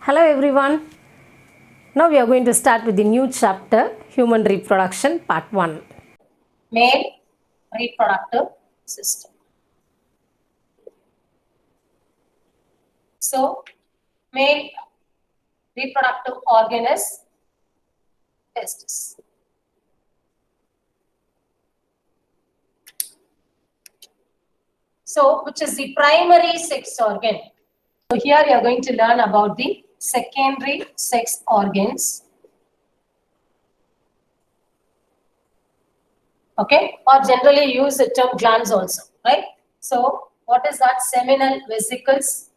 Hello everyone. Now we are going to start with the new chapter, Human Reproduction, Part 1. Male reproductive system. So, male reproductive organ is testis. So, which is the primary sex organ. So, here you are going to learn about the secondary sex organs. Okay, or generally use the term glands also, right? So, what is that? Seminal vesicles,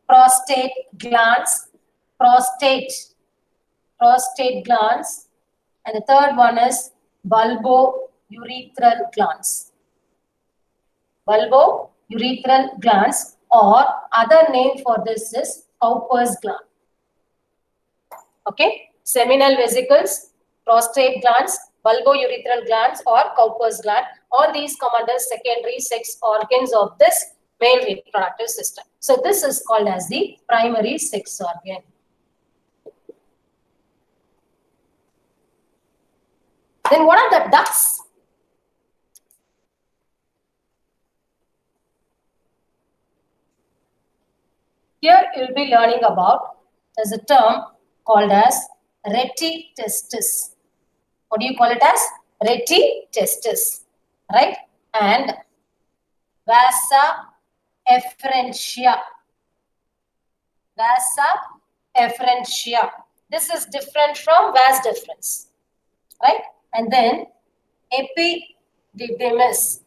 prostate glands, prostate glands, and the third one is bulbourethral glands. Bulbourethral glands, or other name for this is Cowper's gland. Okay, seminal vesicles, prostate glands, bulbourethral glands, or Cowper's gland. All these come under secondary sex organs of this male reproductive system. So this is called as the primary sex organ. Then what are the ducts? Here you will be learning about, there's a term called as retitestis. What do you call it as? Retitestis, right? And vasa efferentia. Vasa efferentia. This is different from vas deferens, right? And then epididymis.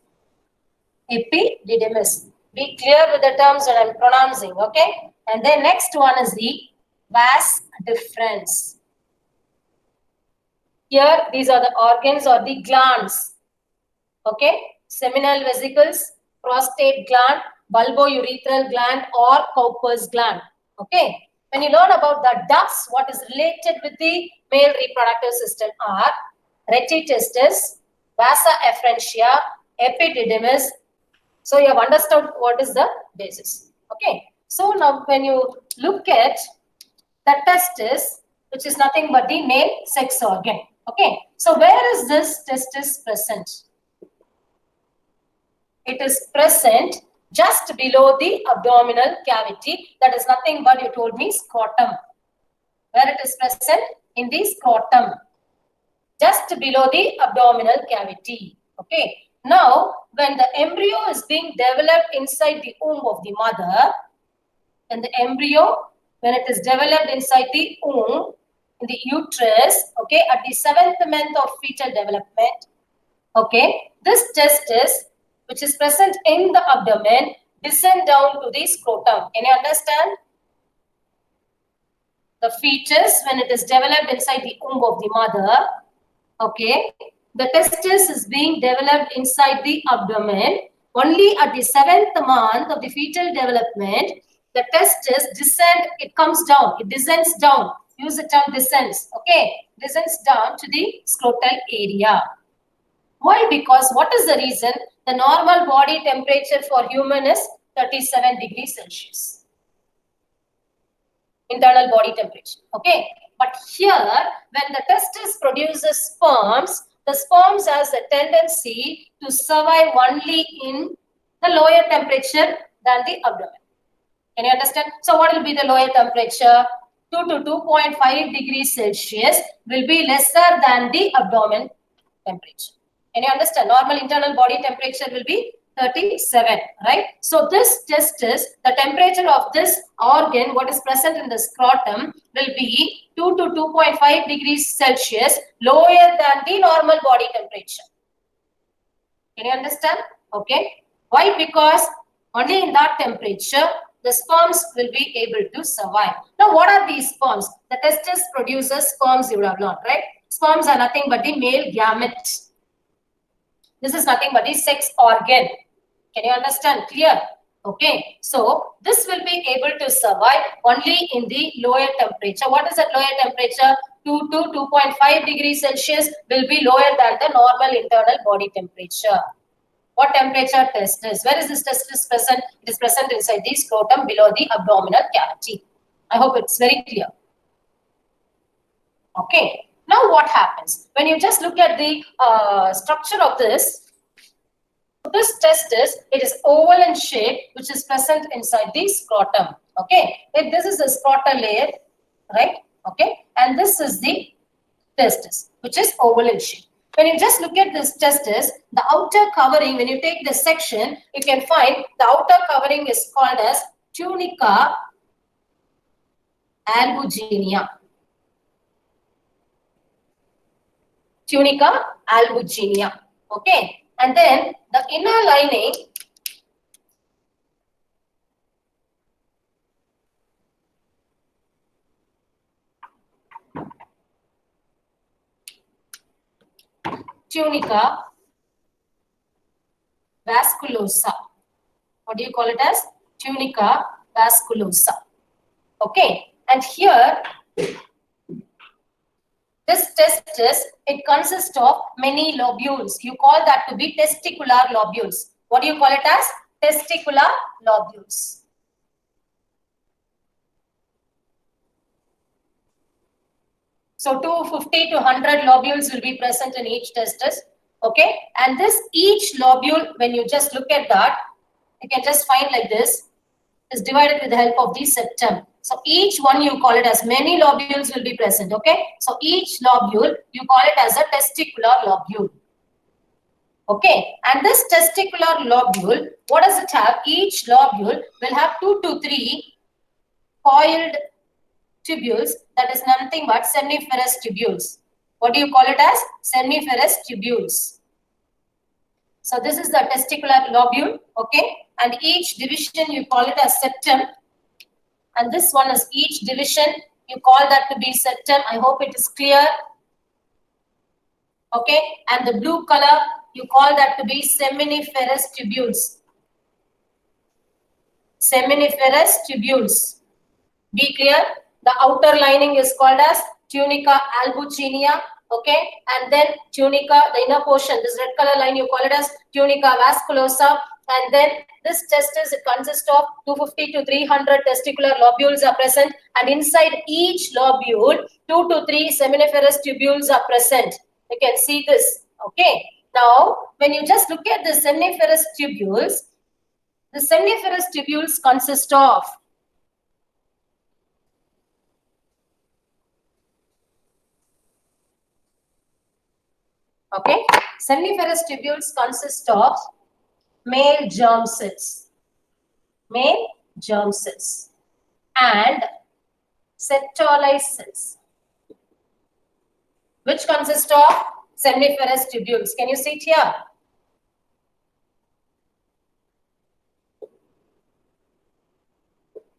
Epididymis. Be clear with the terms that I'm pronouncing, okay? And then next one is the vas deferens. Here, these are the organs or the glands, okay? Seminal vesicles, prostate gland, bulbourethral gland, or Cowper's gland, okay? When you learn about the ducts, what is related with the male reproductive system are retitestis, vasa efferentia, epididymis. So you have understood what is the basis. Okay. So now when you look at the testis, which is nothing but the male sex organ. Okay. So where is this testis present? It is present just below the abdominal cavity. That is nothing but, you told me, scrotum. Where it is present? In the scrotum. Just below the abdominal cavity. Okay. Now, when the embryo is being developed inside the womb of the mother, and the embryo, when it is developed inside the womb, in the uterus, okay, at the 7th month of fetal development, okay, this testis, which is present in the abdomen, descend down to the scrotum. Can you understand? The fetus, when it is developed inside the womb of the mother, okay, the testis is being developed inside the abdomen. Only at the 7th month of the fetal development, the testis descend, it comes down, it descends down. Use the term descends, okay? Descends down to the scrotal area. Why? Because what is the reason? The normal body temperature for human is 37 degrees Celsius. Internal body temperature, okay? But here, when the testis produces sperms, the sperms has a tendency to survive only in the lower temperature than the abdomen. Can you understand? So what will be the lower temperature? 2 to 2.5 degrees Celsius will be lesser than the abdomen temperature. Can you understand? Normal internal body temperature will be 37, right? So this testis, the temperature of this organ, what is present in the scrotum, will be 2 to 2.5 degrees Celsius lower than the normal body temperature. Can you understand? Okay. Why? Because only in that temperature, the sperms will be able to survive. Now, what are these sperms? The testis produces sperms, you would have learned, right? Sperms are nothing but the male gamete. This is nothing but the sex organ. Can you understand? Clear? Okay. So, this will be able to survive only in the lower temperature. What is that lower temperature? 2 to 2.5 degrees Celsius will be lower than the normal internal body temperature. What temperature testis? Where is this testis present? It is present inside the scrotum below the abdominal cavity. I hope it's very clear. Okay. Now what happens? When you just look at the structure of this testis, it is oval in shape, which is present inside the scrotum. Okay. This is the scrotal layer, right? Okay. And this is the testis, which is oval in shape. When you just look at this testis, the outer covering, when you take the section, you can find the outer covering is called as tunica albuginea. Tunica albuginea. Okay. And then the inner lining tunica vasculosa. What do you call it as? Tunica vasculosa. Okay. And here, this testis, it consists of many lobules. You call that to be testicular lobules. What do you call it as? Testicular lobules. So 250 to 100 lobules will be present in each testis. Okay. And each lobule, when you just look at that, you can just find like this, is divided with the help of the septum. So each one you call it as many lobules will be present. Okay. So each lobule, you call it as a testicular lobule. Okay. And this testicular lobule, what does it have? Each lobule will have 2 to 3 coiled tubules, that is nothing but seminiferous tubules. What do you call it as? Seminiferous tubules. So this is the testicular lobule, okay? And each division you call it as septum. And this one is each division, you call that to be septum. I hope it is clear. Okay, and the blue color, you call that to be seminiferous tubules. Seminiferous tubules. Be clear? The outer lining is called as tunica albuginea, okay? And then tunica, the inner portion, this red color line, you call it as tunica vasculosa. And then this testis, it consists of 250 to 300 testicular lobules are present. And inside each lobule, 2 to 3 seminiferous tubules are present. You can see this, okay? Now, when you just look at the seminiferous tubules consist of okay, seminiferous tubules consist of male germ cells and Sertoli cells, which consist of seminiferous tubules. Can you see it here?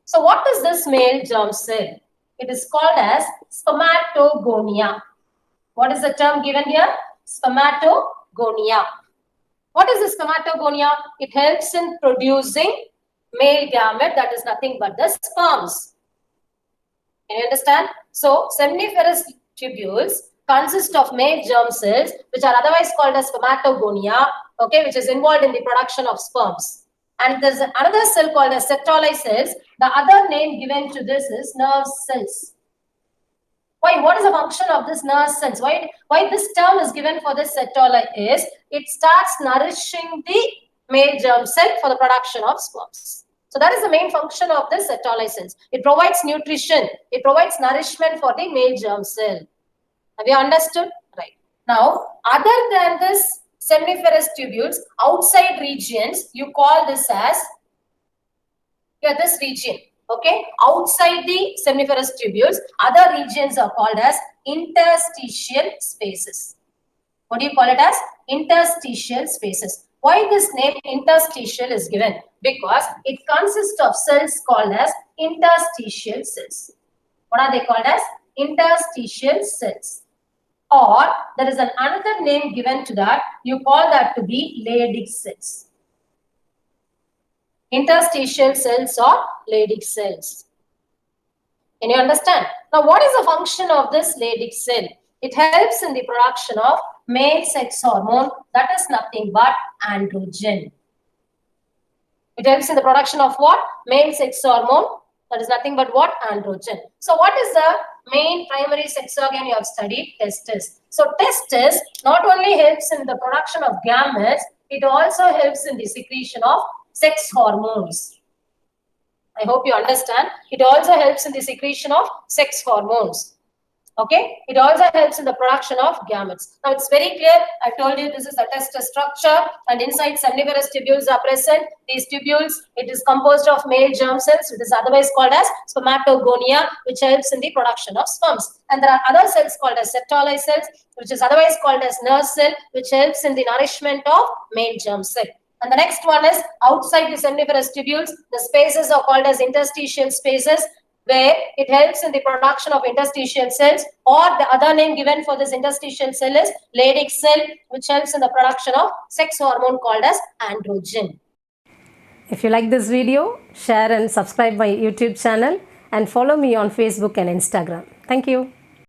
So what is this male germ cell? It is called as spermatogonia. What is the term given here? Spermatogonia. What is the spermatogonia? It helps in producing male gamete, that is nothing but the sperms. Can you understand? So seminiferous tubules consist of male germ cells, which are otherwise called as spermatogonia, okay, which is involved in the production of sperms. And there's another cell called as Sertoli cells. The other name given to this is nerve cells. Why? What is the function of this nerve cells? Why this term is given for this Sertoli is it starts nourishing the male germ cell for the production of sperms. So that is the main function of this Sertoli cells. It provides nutrition. It provides nourishment for the male germ cell. Have you understood? Right. Now, other than this seminiferous tubules, outside regions, you call this as, yeah, this region. Okay, outside the seminiferous tubules, other regions are called as interstitial spaces. What do you call it as? Interstitial spaces. Why this name interstitial is given? Because it consists of cells called as interstitial cells. What are they called as? Interstitial cells. Or there is another name given to that. You call that to be Leydig cells. Interstitial cells or Leydig cells. Can you understand? Now, what is the function of this Leydig cell? It helps in the production of male sex hormone, that is nothing but androgen. It helps in the production of what? Male sex hormone. That is nothing but what? Androgen. So what is the main primary sex organ you have studied? Testis. So testis not only helps in the production of gametes, it also helps in the secretion of sex hormones. I hope you understand. It also helps in the secretion of sex hormones. Okay, it also helps in the production of gametes. Now it's very clear. I told you this is the testis structure, and inside seminiferous tubules are present. These tubules, it is composed of male germ cells. It is otherwise called as spermatogonia, which helps in the production of sperms. And there are other cells called as Sertoli cells, which is otherwise called as nurse cell, which helps in the nourishment of male germ cell. And the next one is outside the seminiferous tubules, the spaces are called as interstitial spaces, where it helps in the production of interstitial cells, or the other name given for this interstitial cell is Leydig cell, which helps in the production of sex hormone called as androgen. If you like this video, share and subscribe my YouTube channel and follow me on Facebook and Instagram. Thank you.